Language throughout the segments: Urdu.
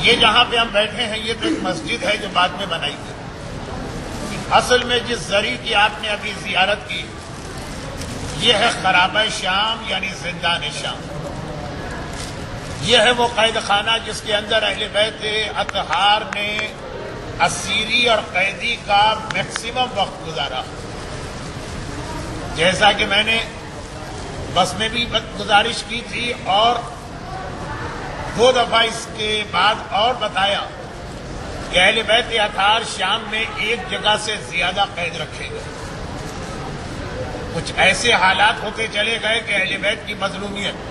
یہ جہاں پہ ہم بیٹھے ہیں یہ تو ایک مسجد ہے جو بعد میں بنائی گئی. اصل میں جس زری کی آپ نے ابھی زیارت کی یہ ہے خرابہ شام یعنی زندان شام. یہ ہے وہ قید خانہ جس کے اندر اہل بیت اطہار نے اسیری اور قیدی کا میکسیمم وقت گزارا. جیسا کہ میں نے بس میں بھی گزارش کی تھی اور 2 دفعہ اس کے بعد اور بتایا کہ اہل بیت اطہار شام میں ایک جگہ سے زیادہ قید رکھے گئے. کچھ ایسے حالات ہوتے چلے گئے کہ اہل بیت کی مظلومیت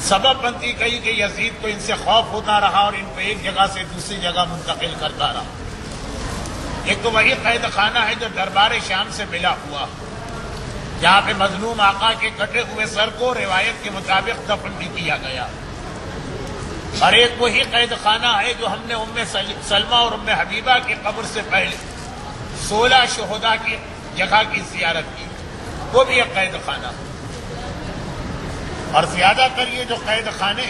سبب بنتی گئی کہ یزید کو ان سے خوف ہوتا رہا اور ان کو ایک جگہ سے دوسری جگہ منتقل کرتا رہا. ایک تو وہی قید خانہ ہے جو دربار شام سے ملا ہوا جہاں پہ مظلوم آقا کے کٹے ہوئے سر کو روایت کے مطابق دفن بھی کیا گیا. اور ایک وہی قید خانہ ہے جو ہم نے ام سلمہ اور ام حبیبہ کی قبر سے پہلے 16 شہداء کی جگہ کی زیارت کی، وہ بھی ایک قید خانہ. اور زیادہ تر یہ جو قید خانے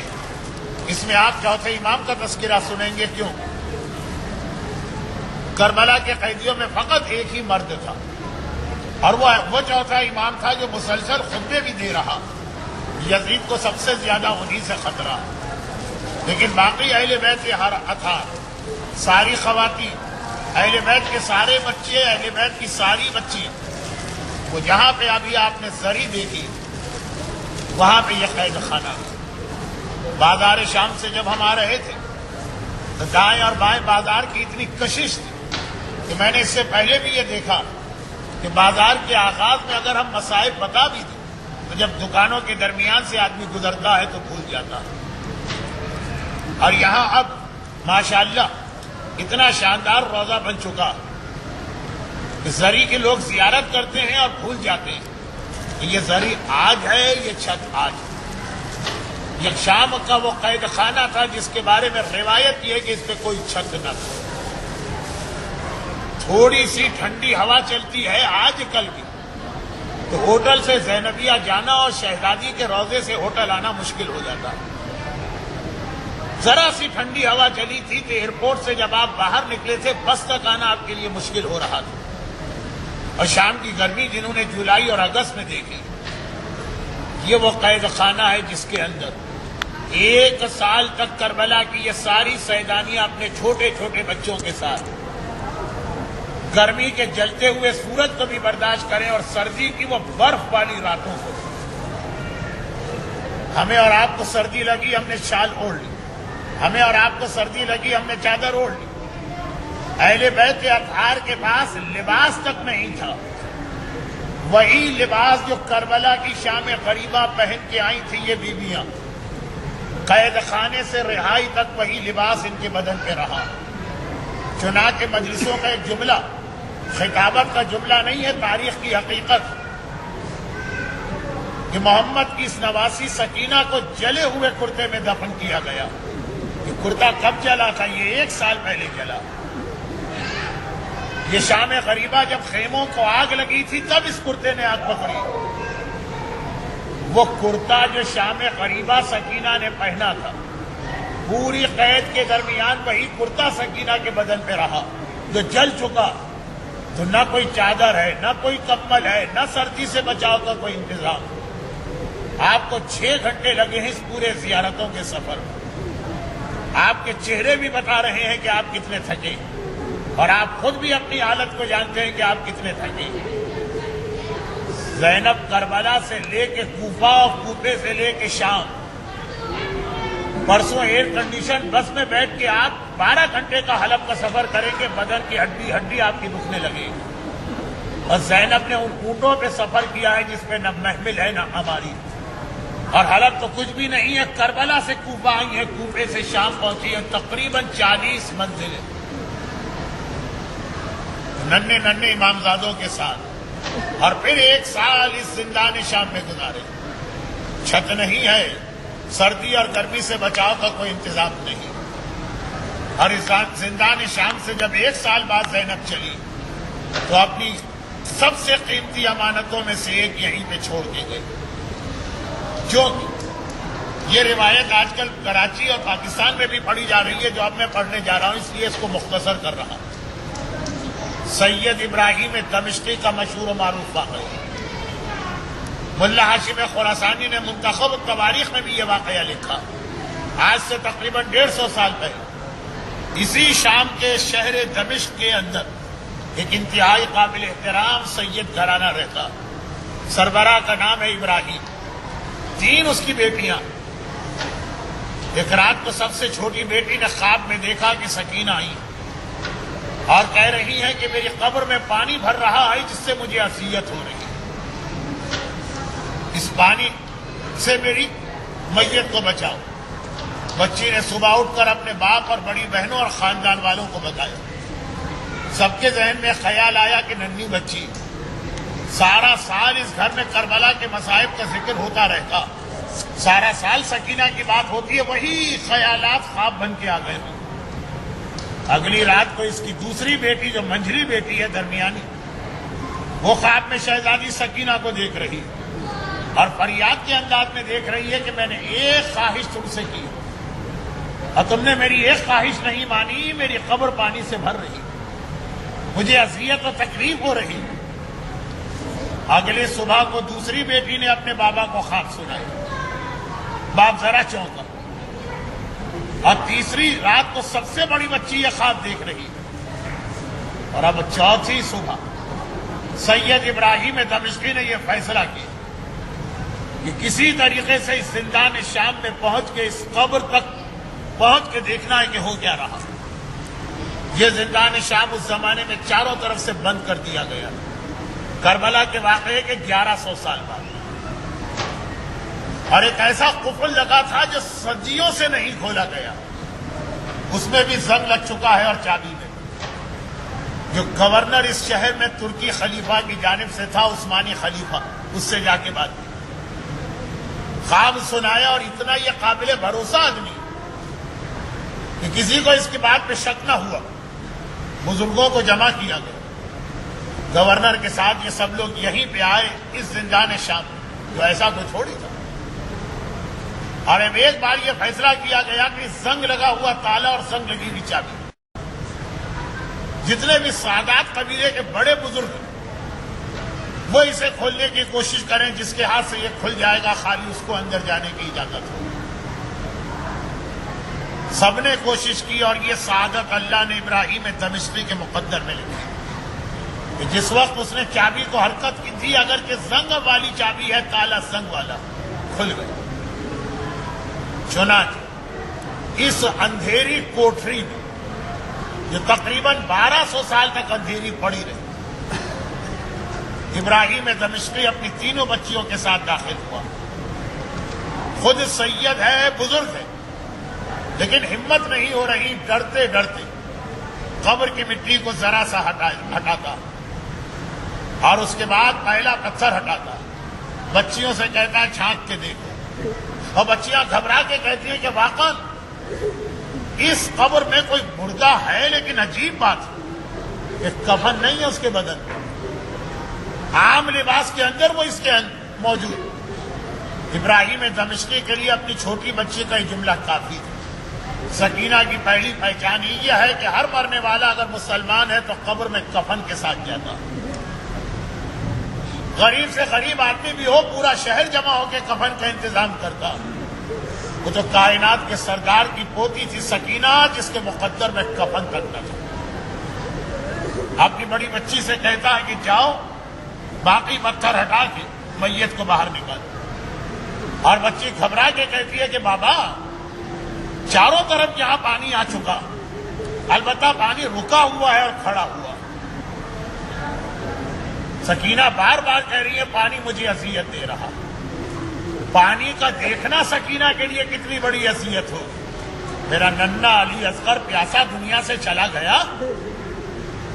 اس میں آپ چوتھے امام کا تذکرہ سنیں گے. کیوں؟ کربلا کے قیدیوں میں فقط ایک ہی مرد تھا اور وہ چوتھا امام تھا جو مسلسل خطبے بھی دے رہا. یزید کو سب سے زیادہ انہی سے خطرہ. لیکن باقی اہل بیت اطہار، ساری خواتین، اہل بیت کے سارے بچے، اہل بیت کی ساری بچیاں، وہ جہاں پہ ابھی آپ نے زری دیکھی وہاں پہ یہ قید خانہ. بازار شام سے جب ہم آ رہے تھے تو دائیں اور بائیں بازار کی اتنی کشش تھی کہ میں نے اس سے پہلے بھی یہ دیکھا کہ بازار کے آغاز میں اگر ہم مصائب بتا بھی دیں تو جب دکانوں کے درمیان سے آدمی گزرتا ہے تو بھول جاتا ہے. اور یہاں اب ماشاءاللہ اتنا شاندار روضہ بن چکا کہ زری کے لوگ زیارت کرتے ہیں اور بھول جاتے ہیں کہ یہ زری آج ہے، یہ چھت آج ہے. یہ شام کا وہ قید خانہ تھا جس کے بارے میں روایت یہ ہے کہ اس پہ کوئی چھت نہ تھا. تھوڑی سی ٹھنڈی ہوا چلتی ہے آج کل بھی تو ہوٹل سے زینبیہ جانا اور شہزادی کے روضے سے ہوٹل آنا مشکل ہو جاتا ہے. ذرا سی ٹھنڈی ہوا چلی تھی کہ ایئرپورٹ سے جب آپ باہر نکلے تھے بس تک آنا آپ کے لیے مشکل ہو رہا تھا. اور شام کی گرمی جنہوں نے جولائی اور اگست میں دیکھی، یہ وہ قید خانہ ہے جس کے اندر 1 سال تک کربلا کی یہ ساری سیدانیاں اپنے چھوٹے چھوٹے بچوں کے ساتھ گرمی کے جلتے ہوئے سورج کو بھی برداشت کریں اور سردی کی وہ برف والی راتوں کو. ہمیں اور آپ کو سردی لگی ہم نے شال اوڑھ لی، ہمیں اور آپ کو سردی لگی ہم نے چادر اوڑھ لی. اہل بیت اطہار کے پاس لباس تک نہیں تھا. وہی لباس جو کربلا کی شام غریبہ پہن کے آئی تھی یہ بیویاں، قید خانے سے رہائی تک وہی لباس ان کے بدن پہ رہا. چنانچہ مجلسوں کا ایک جملہ خطابت کا جملہ نہیں ہے، تاریخ کی حقیقت کہ محمد کی اس نواسی سکینہ کو جلے ہوئے کرتے میں دفن کیا گیا. یہ کرتا کب جلا تھا؟ یہ 1 سال پہلے جلا. یہ شام غریبہ جب خیموں کو آگ لگی تھی تب اس کرتے نے آگ پکڑی. وہ کرتا جو شام غریبہ سکینہ نے پہنا تھا پوری قید کے درمیان وہی کرتا سکینہ کے بدن پہ رہا جو جل چکا. تو نہ کوئی چادر ہے، نہ کوئی کمبل ہے، نہ سردی سے بچاؤ کا کوئی انتظام. آپ کو 6 گھنٹے لگے ہیں اس پورے زیارتوں کے سفر میں. آپ کے چہرے بھی بتا رہے ہیں کہ آپ کتنے تھکے اور آپ خود بھی اپنی حالت کو جانتے ہیں کہ آپ کتنے تھکے. زینب کربلا سے لے کے کوفہ اور کوفے سے لے کے شام، پرسوں ایئر کنڈیشن بس میں بیٹھ کے آپ 12 گھنٹے کا حلب کا سفر کریں گے، بدن کی ہڈی ہڈی آپ کی دکھنے لگے گی. اور زینب نے ان اونٹوں پہ سفر کیا ہے جس پہ نہ محمل ہے نہ ہماری. اور حلب تو کچھ بھی نہیں ہے، کربلا سے کوفہ آئی ہے، کوفے سے شام پہنچی ہے، تقریباً 40 منزلیں ننھے ننھے امامزادوں کے ساتھ. اور پھر 1 سال اس زندان شام میں گزارے. چھت نہیں ہے، سردی اور گرمی سے بچاؤ کا کوئی انتظام نہیں. اور اس زندان شام سے جب 1 سال بعد زینب چلی تو اپنی سب سے قیمتی امانتوں میں سے ایک یہیں پہ چھوڑ کے گئی، جو یہ روایت آج کل کراچی اور پاکستان میں بھی پڑھی جا رہی ہے، جو اب میں پڑھنے جا رہا ہوں، اس لیے اس کو مختصر کر رہا ہوں۔ سید ابراہیم دمشقی کا مشہور و معروف واقعہ، ملا ہاشم خراسانی نے منتخب تواریخ میں بھی یہ واقعہ لکھا۔ آج سے تقریباً 150 سال پہلے اسی شام کے شہر دمشق کے اندر ایک انتہائی قابل احترام سید گھرانہ رہتا، سربراہ کا نام ہے ابراہیم، 3 اس کی بیٹیاں۔ ایک رات کو سب سے چھوٹی بیٹی نے خواب میں دیکھا کہ سکینہ آئی اور کہہ رہی ہے کہ میری قبر میں پانی بھر رہا ہے جس سے مجھے اذیت ہو رہی ہے، اس پانی سے میری میت کو بچاؤ۔ بچی نے صبح اٹھ کر اپنے باپ اور بڑی بہنوں اور خاندان والوں کو بتایا۔ سب کے ذہن میں خیال آیا کہ ننھی بچی، سارا سال اس گھر میں کربلا کے مصائب کا ذکر ہوتا رہتا، سارا سال سکینہ کی بات ہوتی ہے، وہی خیالات خواب بن کے آ گئے۔ اگلی رات کو اس کی دوسری بیٹی جو منجھلی بیٹی ہے، درمیانی، وہ خواب میں شہزادی سکینہ کو دیکھ رہی اور فریاد کے انداز میں دیکھ رہی ہے کہ میں نے ایک خواہش تم سے کی اور تم نے میری ایک خواہش نہیں مانی، میری قبر پانی سے بھر رہی، مجھے اذیت و تکلیف ہو رہی۔ اگلے صبح کو دوسری بیٹی نے اپنے بابا کو خواب سنائی، باپ ذرا چونکا، اور تیسری رات کو سب سے بڑی بچی یہ خواب دیکھ رہی، اور اب چوتھی صبح سید ابراہیم دمشقی نے یہ فیصلہ کیا کہ کسی طریقے سے اس زندان شام میں پہنچ کے اس قبر تک پہنچ کے دیکھنا ہے کہ ہو کیا رہا۔ یہ زندان شام اس زمانے میں چاروں طرف سے بند کر دیا گیا، کربلا کے واقعے کے 1100 سال بعد، اور ایک ایسا قفل لگا تھا جو صدیوں سے نہیں کھولا گیا، اس میں بھی زنگ لگ چکا ہے اور چابی میں۔ جو گورنر اس شہر میں ترکی خلیفہ کی جانب سے تھا، عثمانی خلیفہ، اس سے جا کے بات کی، خواب سنایا، اور اتنا یہ قابل بھروسہ آدمی کہ کسی کو اس کی بات پہ شک نہ ہوا۔ بزرگوں کو جمع کیا گیا، گورنر کے ساتھ یہ سب لوگ یہیں پہ آئے اس زندان شام میں، جو ایسا کچھ تھوڑی تھا، اور اب ایک بار یہ فیصلہ کیا گیا کہ زنگ لگا ہوا تالا اور زنگ لگی ہوئی چابی، جتنے بھی سادات قبیلے کے بڑے بزرگ وہ اسے کھولنے کی کوشش کریں، جس کے ہاتھ سے یہ کھل جائے گا خالی اس کو اندر جانے کی اجازت ہو۔ سب نے کوشش کی، اور یہ سعادت اللہ نے ابراہیم دمشقی کے مقدر میں لکھی کہ جس وقت اس نے چابی کو حرکت کی تھی، اگر کہ زنگ والی چابی ہے، تالا زنگ والا کھل گیا۔ چنانچہ اس اندھیری کوٹری میں جو تقریباً 1200 سال تک اندھیری پڑی رہی، ابراہیم دمشقی اپنی تینوں بچیوں کے ساتھ داخل ہوا۔ خود سید ہے، بزرگ ہے، لیکن ہمت نہیں ہو رہی، ڈرتے ڈرتے قبر کی مٹی کو ذرا سا ہٹاتا، اور اس کے بعد پہلا پتھر ہٹاتا، بچیوں سے کہتا ہے چھانک کے دیکھو، اور بچیاں گھبرا کے کہتی ہیں کہ واقعی اس قبر میں کوئی مردہ ہے، لیکن عجیب بات ہے کہ کفن نہیں ہے اس کے بدن میں، عام لباس کے اندر وہ اس کے موجود۔ ابراہیم دمشقی کے لیے اپنی چھوٹی بچی کا یہ جملہ کافی تھا۔ سکینہ کی پہلی پہچان یہ ہے کہ ہر مرنے والا اگر مسلمان ہے تو قبر میں کفن کے ساتھ جاتا، غریب سے غریب آدمی بھی ہو، پورا شہر جمع ہو کے کفن کا انتظام کرتا۔ وہ تو کائنات کے سردار کی پوتی تھی سکینہ، جس کے مقدر میں کفن تک نہ تھا۔ اپنی بڑی بچی سے کہتا ہے کہ جاؤ باقی پتھر ہٹا کے میت کو باہر نکال، اور بچی گھبرا کے کہتی ہے کہ بابا چاروں طرف یہاں پانی آ چکا، البتہ پانی رکا ہوا ہے اور کھڑا ہوا۔ سکینہ بار بار کہہ رہی ہے پانی مجھے اذیت دے رہا۔ پانی کا دیکھنا سکینہ کے لیے کتنی بڑی اذیت ہو۔ میرا ننھا علی اصغر پیاسا دنیا سے چلا گیا،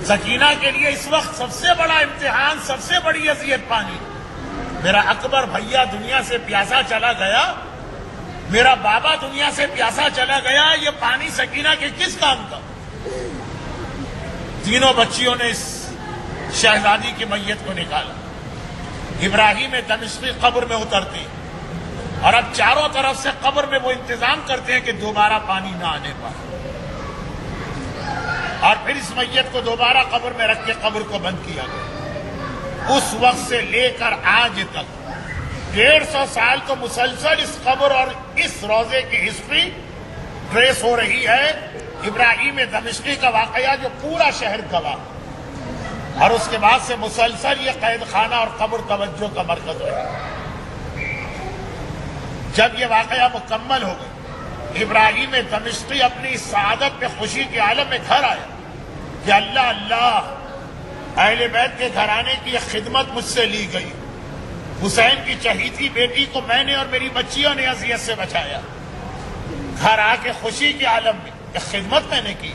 سکینہ کے لیے اس وقت سب سے بڑا امتحان، سب سے بڑی اذیت پانی۔ میرا اکبر بھیا دنیا سے پیاسا چلا گیا، میرا بابا دنیا سے پیاسا چلا گیا، یہ پانی سکینہ کے کس کام کا؟ تینوں بچیوں نے اس شہزادی کی میت کو نکالا۔ ابراہیم دمشقی قبر میں اترتے، اور اب چاروں طرف سے قبر میں وہ انتظام کرتے ہیں کہ دوبارہ پانی نہ آنے پائے، اور پھر اس میت کو دوبارہ قبر میں رکھ کے قبر کو بند کیا گیا۔ اس وقت سے لے کر آج تک 150 سال تو مسلسل اس قبر اور اس روضے کی ہسٹری ٹریس ہو رہی ہے۔ ابراہیم دمشقی کا واقعہ جو پورا شہر گواہ، اور اس کے بعد سے مسلسل یہ قید خانہ اور قبر توجہ کا مرکز رہا۔ جب یہ واقعہ مکمل ہو گیا، ابراہیم دمشقی اپنی اس سعادت پہ خوشی کے عالم میں گھر آیا کہ اللہ اللہ، اہل بیت کے گھرانے کی یہ خدمت مجھ سے لی گئی، حسین کی چہیتی بیٹی کو میں نے اور میری بچیوں نے اذیت سے بچایا۔ گھر آ کے خوشی کے عالم میں یہ خدمت میں نے کی،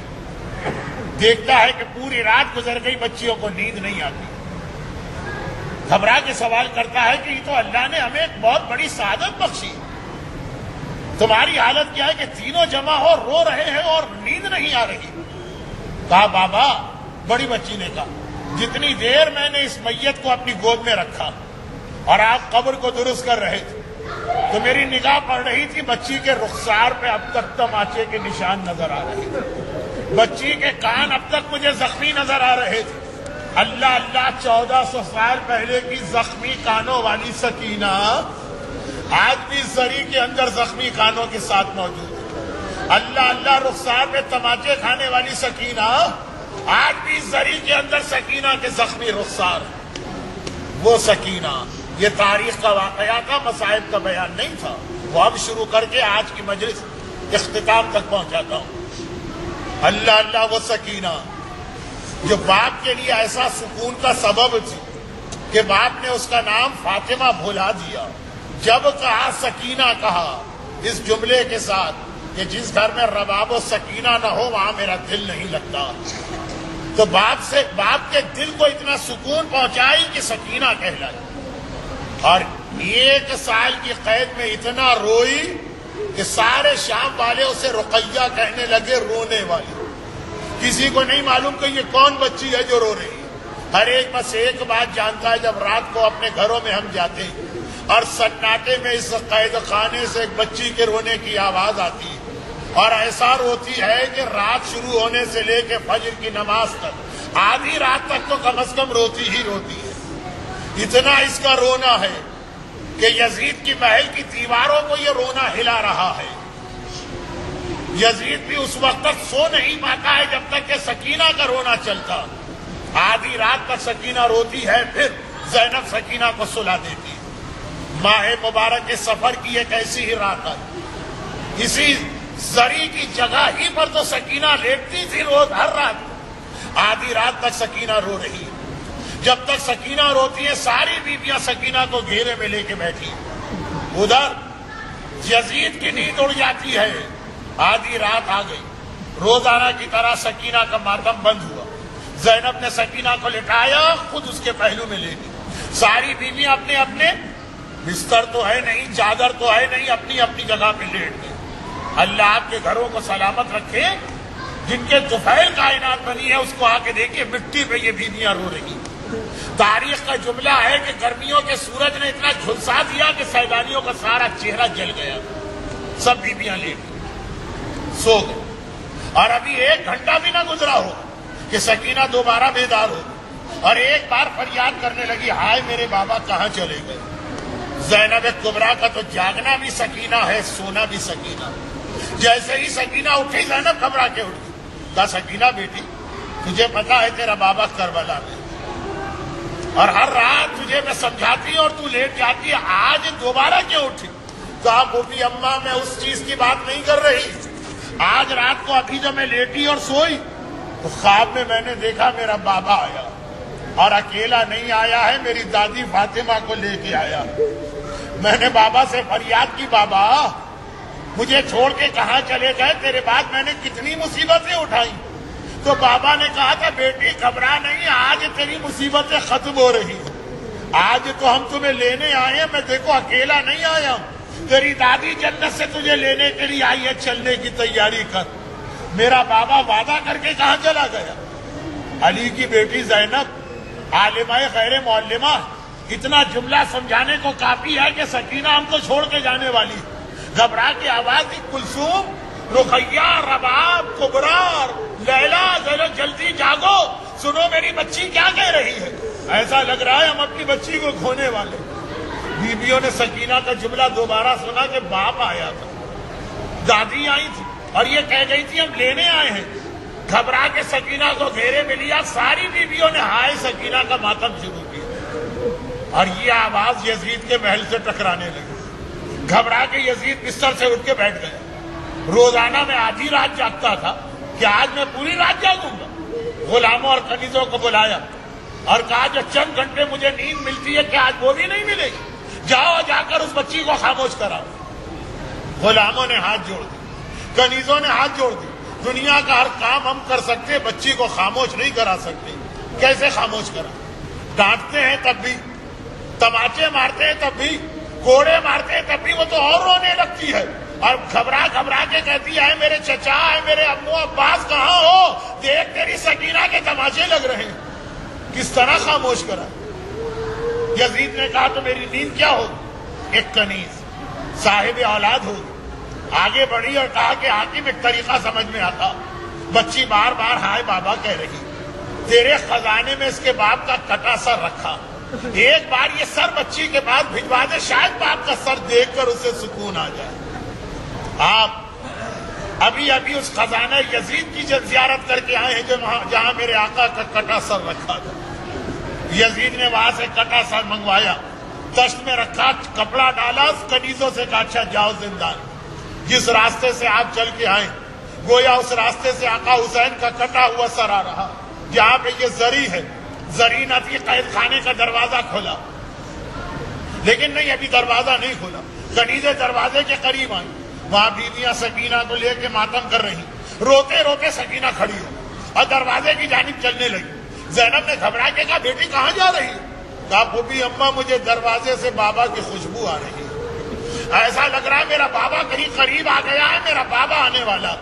دیکھتا ہے کہ پوری رات گزر گئی، بچیوں کو نیند نہیں آتی، گھبرا کے سوال کرتا ہے کہ یہ تو اللہ نے ہمیں ایک بہت بڑی سعادت بخشی، تمہاری حالت کیا ہے کہ تینوں جمع ہو رو رہے ہیں اور نیند نہیں آ رہی؟ کہا بابا، بڑی بچی نے کہا، جتنی دیر میں نے اس میت کو اپنی گود میں رکھا اور آپ قبر کو درست کر رہے تھے تو میری نگاہ پڑ رہی تھی بچی کے رخسار پہ اب تک تماچے کے نشان نظر آ رہے تھے، بچی کے کان اب تک مجھے زخمی نظر آ رہے تھے۔ اللہ اللہ، 1400 سال پہلے کی زخمی کانوں والی سکینہ آج بھی زری کے اندر زخمی کانوں کے ساتھ موجود ہے۔ اللہ اللہ، رخسار پہ تماچے کھانے والی سکینہ آج بھی زری کے اندر سکینہ کے زخمی رخسار، وہ سکینہ۔ یہ تاریخ کا واقعہ تھا، مصائب کا بیان نہیں تھا۔ وہ اب شروع کر کے آج کی مجلس اختتام تک پہنچاتا ہوں۔ اللہ اللہ، وہ سکینہ جو باپ کے لیے ایسا سکون کا سبب تھی کہ باپ نے اس کا نام فاطمہ بھلا دیا۔ جب کہا سکینہ کہا اس جملے کے ساتھ کہ جس گھر میں رباب و سکینہ نہ ہو وہاں میرا دل نہیں لگتا، تو باپ کے دل کو اتنا سکون پہنچائی کہ سکینہ کہلائی، اور 1 سال کی قید میں اتنا روئی کہ سارے شام والے اسے رقیہ کہنے لگے، رونے والی۔ کسی کو نہیں معلوم کہ یہ کون بچی ہے جو رو رہی ہے، ہر ایک بس ایک بات جانتا ہے، جب رات کو اپنے گھروں میں ہم جاتے ہیں اور سناٹے میں اس قید خانے سے ایک بچی کے رونے کی آواز آتی ہے، اور ایسا روتی ہے کہ رات شروع ہونے سے لے کے فجر کی نماز تک آدھی رات تک تو کم از کم روتی ہی روتی ہے۔ اتنا اس کا رونا ہے کہ یزید کی محل کی دیواروں کو یہ رونا ہلا رہا ہے۔ یزید بھی اس وقت تک سو نہیں پاتا ہے جب تک کہ سکینہ کا رونا چلتا، آدھی رات تک سکینہ روتی ہے، پھر زینب سکینہ کو سلا دیتی۔ ماہ مبارک کے سفر کی ایک ایسی ہی رات ہے، اسی زری کی جگہ ہی پر تو سکینہ لیٹتی تھی روز، ہر رات آدھی رات تک سکینہ رو رہی ہے۔ جب تک سکینہ روتی ہے ساری بیویاں سکینہ کو گھیرے میں لے کے بیٹھی، ادھر یزید کی نیند اڑ جاتی ہے، آدھی رات آ گئی، روزانہ کی طرح سکینہ کا ماتم بند ہوا، زینب نے سکینہ کو لٹایا، خود اس کے پہلو میں لے لی، ساری بیویاں اپنے اپنے بستر تو ہے نہیں، چادر تو ہے نہیں، اپنی اپنی جگہ پہ لیٹ گئی۔ اللہ آپ کے گھروں کو سلامت رکھے، جن کے طفیل کائنات بنی ہے اس کو آ کے دیکھیے، مٹی پہ یہ بیویاں رو رہی۔ تاریخ کا جملہ ہے کہ گرمیوں کے سورج نے اتنا جھلسا دیا کہ سیلانیوں کا سارا چہرہ جل گیا، سب بیویاں لیٹ گئی، سو گئے، اور ابھی 1 گھنٹہ بھی نہ گزرا ہو کہ سکینہ دوبارہ بیدار ہو اور ایک بار فریاد کرنے لگی، ہائے میرے بابا کہاں چلے گئے۔ زینب کبریٰ کا تو جاگنا بھی سکینہ ہے، سونا بھی سکینہ۔ جیسے ہی سکینہ اٹھی، زینب گھبرا کے اٹھی، کہا سکینہ بیٹی، تجھے پتا ہے تیرا بابا کربلا میں، اور ہر رات تجھے میں سمجھاتی ہوں اور تو لیٹ جاتی ہے، آج دوبارہ کیوں اٹھی؟ کہا بوٹی اماں میں اس چیز کی بات نہیں کر رہی، آج رات کو ابھی جب میں لیٹی اور سوئی تو خواب میں میں نے دیکھا میرا بابا آیا، اور اکیلا نہیں آیا ہے، میری دادی فاطمہ کو لے کے آیا۔ میں نے بابا سے فریاد کی، بابا مجھے چھوڑ کے کہاں چلے گئے، تیرے بعد میں نے کتنی مصیبتیں اٹھائی۔ تو بابا نے کہا تھا، بیٹی گھبرا نہیں، آج تیری مصیبتیں ختم ہو رہی ہیں، آج تو ہم تمہیں لینے آئے ہیں، میں دیکھو اکیلا نہیں آیا ہوں، تیری دادی جنت سے تجھے لینے کے لیے آئی ہے، چلنے کی تیاری کر۔ میرا بابا وعدہ کر کے کہاں چلا گیا؟ علی کی بیٹی زینب، عالمہ غیر معلمہ، اتنا جملہ سمجھانے کو کافی ہے کہ سکینہ ہم کو چھوڑ کے جانے والی. گھبرا کے آواز دی کلثوم، رقیہ، رباب، کبرار، لیلا، ذرا جلدی جاگو، سنو میری بچی کیا کہہ رہی ہے. ایسا لگ رہا ہے ہم اپنی بچی کو کھونے والے. بیویوں نے سکینہ کا جملہ دوبارہ سنا کہ باپ آیا تھا، دادی آئی تھی اور یہ کہہ گئی تھی ہم لینے آئے ہیں. گھبرا کے سکینہ کو گھیرے میں لیا، ساری بیویوں نے ہائے سکینہ کا ماتم شروع کیا اور یہ آواز یزید کے محل سے ٹکرانے لگی. گھبرا کے یزید بستر سے اٹھ کے بیٹھ گیا. روزانہ میں آدھی رات جاگتا تھا کہ آج میں پوری رات جاگوں گا. غلاموں اور کنیزوں کو بلایا اور کہا جو چند گھنٹے مجھے نیند ملتی ہے کہ آج وہ بھی نہیں ملے گی، جاؤ جا کر اس بچی کو خاموش کراؤ. غلاموں نے ہاتھ جوڑ دی، کنیزوں نے ہاتھ جوڑ دی. دنیا کا ہر کام ہم کر سکتے، بچی کو خاموش نہیں کرا سکتے. کیسے خاموش کرا؟ ڈانٹتے ہیں تب بھی، تماچے مارتے ہیں تب بھی، کوڑے مارتے ہیں تب بھی وہ تو اور رونے لگتی ہے اور گھبرا گھبرا کے کہتی ہے میرے چچا، میرے امو عباس کہاں ہو؟ دیکھ تیری سکینہ کے تماچے لگ رہے ہیں. کس طرح خاموش کرا؟ یزید نے کہا تو میری نیند کیا ہوگی؟ ایک کنیز صاحب اولاد ہوگی. آگے بڑھی اور کہا کہ حاکم ایک طریقہ سمجھ میں آتا. بچی بار بار ہائے بابا کہہ رہی، تیرے خزانے میں اس کے باپ کا کٹا سر رکھا، ایک بار یہ سر بچی کے بعد بھجوا دے، شاید باپ کا سر دیکھ کر اسے سکون آ جائے. آپ ابھی اس خزانہ یزید کی زیارت کر کے آئے ہیں جہاں میرے آقا کا کٹا سر رکھا تھا. یزید نے وہاں سے کٹا سر منگوایا، تشت میں رکھا، کپڑا ڈالا، کنیزوں سے کہا اچھا جاؤ زندان. جس راستے سے آپ چل کے آئے گویا اس راستے سے آقا حسین کا کٹا ہوا سر آ رہا. جہاں پہ یہ زری ہے، زری نہ تھی، قید خانے کا دروازہ کھولا، لیکن نہیں ابھی دروازہ نہیں کھولا. کنیزیں دروازے کے قریب آئیں، وہاں بیویاں سکینہ کو لے کے ماتم کر رہی. روتے روتے سکینہ کھڑی ہو اور دروازے کی جانب چلنے لگی. زینب نے گھبرا کے کہا بیٹی کہاں جا رہی ہے؟ کہا پھوپھی اماں مجھے دروازے سے بابا کی خوشبو آ رہی ہے، ایسا لگ رہا ہے میرا بابا کہیں قریب آ گیا ہے، میرا بابا آنے والا.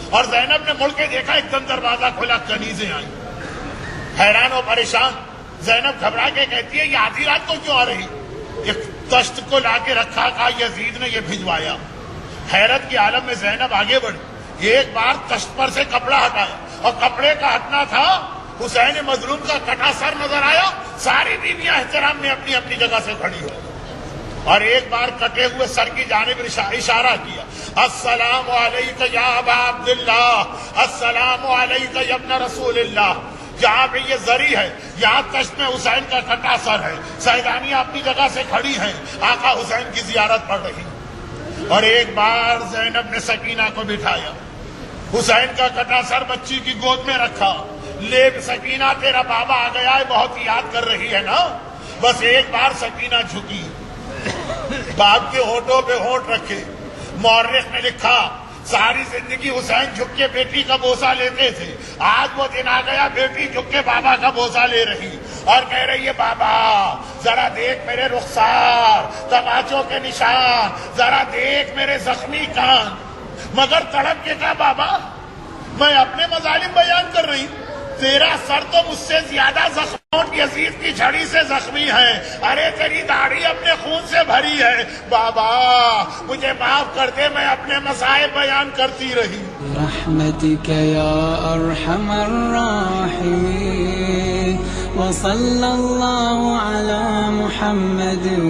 اور زینب نے مڑ کے دیکھا، ایک دم دروازہ کھلا، کنیزیں آئیں. حیران و پریشان زینب گھبرا کے کہتی ہے یہ آدھی رات کو کیوں آ رہی؟ ایک تشت کو لا کے رکھا، کہا یزید نے یہ بھجوایا. حیرت کی عالم میں زینب آگے بڑھی، ایک بار تشت پر سے کپڑا ہٹایا اور کپڑے کا ہٹنا تھا، حسین مظلوم کا کٹا سر نظر آیا. ساری بیویاں احترام میں اپنی اپنی جگہ سے کھڑی ہوئی اور ایک بار کٹے ہوئے سر کی جانب اشارہ کیا. السلام علیک یا ابا عبداللہ، السلام علیک یا ابن رسول اللہ. جہاں پہ یہ زری ہے یہاں تشت میں حسین کا کٹا سر ہے. سیدانیاں اپنی جگہ سے کھڑی ہیں، آقا حسین کی زیارت پڑھ رہی. اور ایک بار زینب نے سکینہ کو بٹھایا، حسین کا کٹا سر بچی کی گود میں رکھا. لے سکینہ تیرا بابا آ گیا ہے، بہت یاد کر رہی ہے نا؟ بس ایک بار سکینہ جھکی، باپ کے ہونٹوں پہ ہونٹ رکھے. مورخ نے لکھا ساری زندگی حسین جھک کے بیٹی کا بوسہ لیتے تھے، آج وہ دن آ گیا بیٹی جھک کے بابا کا بوسہ لے رہی اور کہہ رہی ہے بابا ذرا دیکھ میرے رخسار، تماچوں کے نشان، ذرا دیکھ میرے زخمی کان. مگر تڑپ کے کہا بابا میں اپنے مظالم بیان کر رہی ہوں، تیرا سر تو مجھ سے زیادہ زخم یزید کی جھڑی سے زخمی ہے. ارے تیری داڑھی اپنے خون سے بھری ہے، بابا مجھے معاف کر دے، میں اپنے مصائب بیان کرتی رہی. رحمتک یا ارحم الراحمین وصلی اللہ علی محمد و